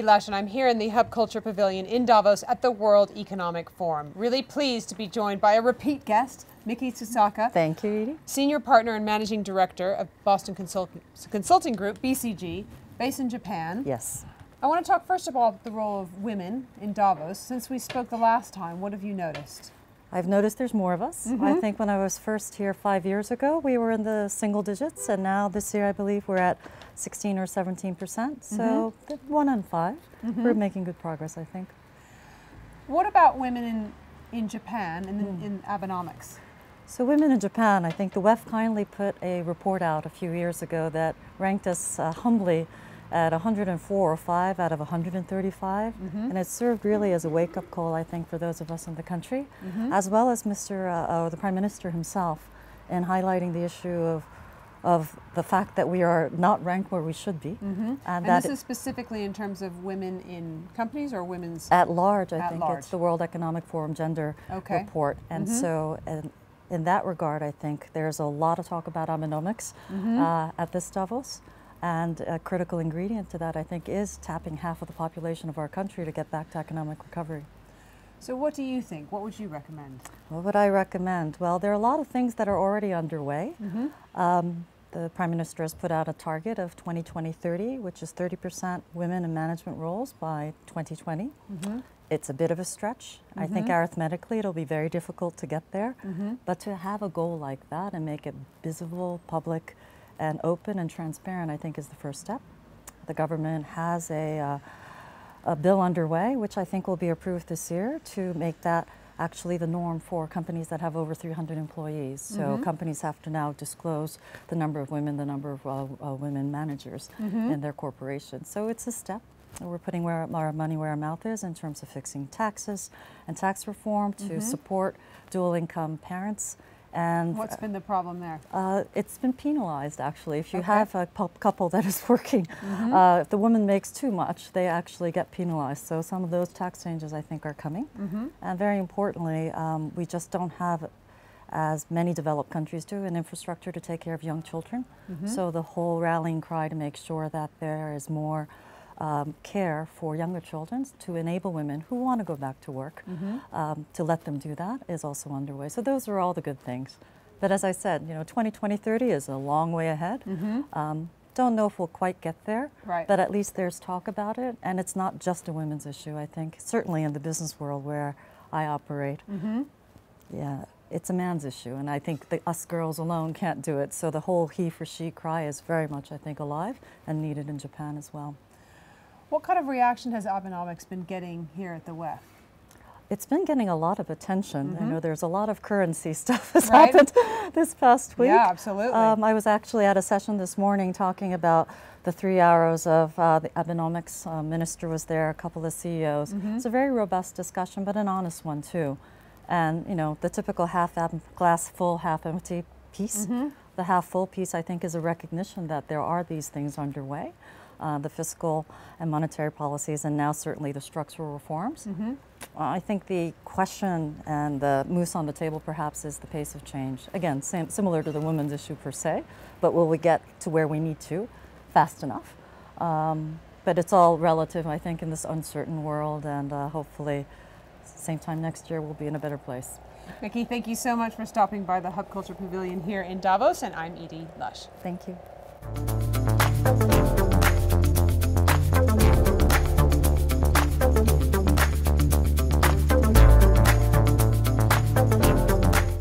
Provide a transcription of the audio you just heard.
Lush, and I'm here in the Hub Culture Pavilion in Davos at the World Economic Forum. Really pleased to be joined by a repeat guest, Miki Tsusaka. Thank you, Edie. Senior Partner and Managing Director of Boston Consulting Group, BCG, based in Japan. Yes. I want to talk first of all about the role of women in Davos. Since we spoke the last time, what have you noticed? I've noticed there's more of us. I think when I was first here 5 years ago, we were in the single digits, and now this year I believe we're at 16 or 17%. So 1 in 5. We're making good progress, I think. What about women in Japan and in Benomics? So women in Japan, I think the WEF kindly put a report out a few years ago that ranked us humbly at 104 or 5 out of 135, and it served really as a wake-up call, I think, for those of us in the country, as well as the Prime Minister himself, in highlighting the issue of the fact that we are not ranked where we should be. And this is specifically in terms of women in companies or women's? At large, I think. Large. It's the World Economic Forum Gender Report. And so in that regard, I think there's a lot of talk about Benomics at this Davos. And a critical ingredient to that, I think, is tapping half of the population of our country to get back to economic recovery. So what do you think? What would you recommend? What would I recommend? Well, there are a lot of things that are already underway. The Prime Minister has put out a target of 2020-30, which is 30% women in management roles by 2020. It's a bit of a stretch. I think arithmetically it'll be very difficult to get there. But to have a goal like that and make it visible, public, and open and transparent, I think, is the first step. The government has a bill underway, which I think will be approved this year, to make that actually the norm for companies that have over 300 employees. So companies have to now disclose the number of women, the number of women managers in their corporation. So it's a step. We're putting our money where our mouth is in terms of fixing taxes and tax reform to support dual income parents. And what's been the problem there? It's been penalized, actually. If you have a couple that is working, if the woman makes too much, they actually get penalized. So some of those tax changes, I think, are coming. And very importantly, we just don't have, as many developed countries do, an infrastructure to take care of young children. So the whole rallying cry to make sure that there is more care for younger children to enable women who want to go back to work, to let them do that, is also underway. So those are all the good things. But as I said, 2020-30 is a long way ahead. Don't know if we'll quite get there, but at least there's talk about it. And it's not just a women's issue, I think. Certainly in the business world where I operate, yeah, it's a man's issue. And I think us girls alone can't do it. So the whole he for she cry is very much, I think, alive and needed in Japan as well. What kind of reaction has Benomics been getting here at the WEF? It's been getting a lot of attention. I know there's a lot of currency stuff that's happened this past week. Yeah, absolutely. I was actually at a session this morning talking about the 3 arrows of the Benomics. Minister was there, a couple of CEOs. It's a very robust discussion, but an honest one too. And the typical half glass full, half empty piece. The half full piece, I think, is a recognition that there are these things underway. The fiscal and monetary policies, and now certainly the structural reforms. I think the question and the moose on the table perhaps is the pace of change. Again, similar to the women's issue per se, but will we get to where we need to fast enough? But it's all relative, I think, in this uncertain world, and hopefully same time next year we'll be in a better place. Miki, thank you so much for stopping by the Hub Culture Pavilion here in Davos, and I'm Edie Lush. Thank you.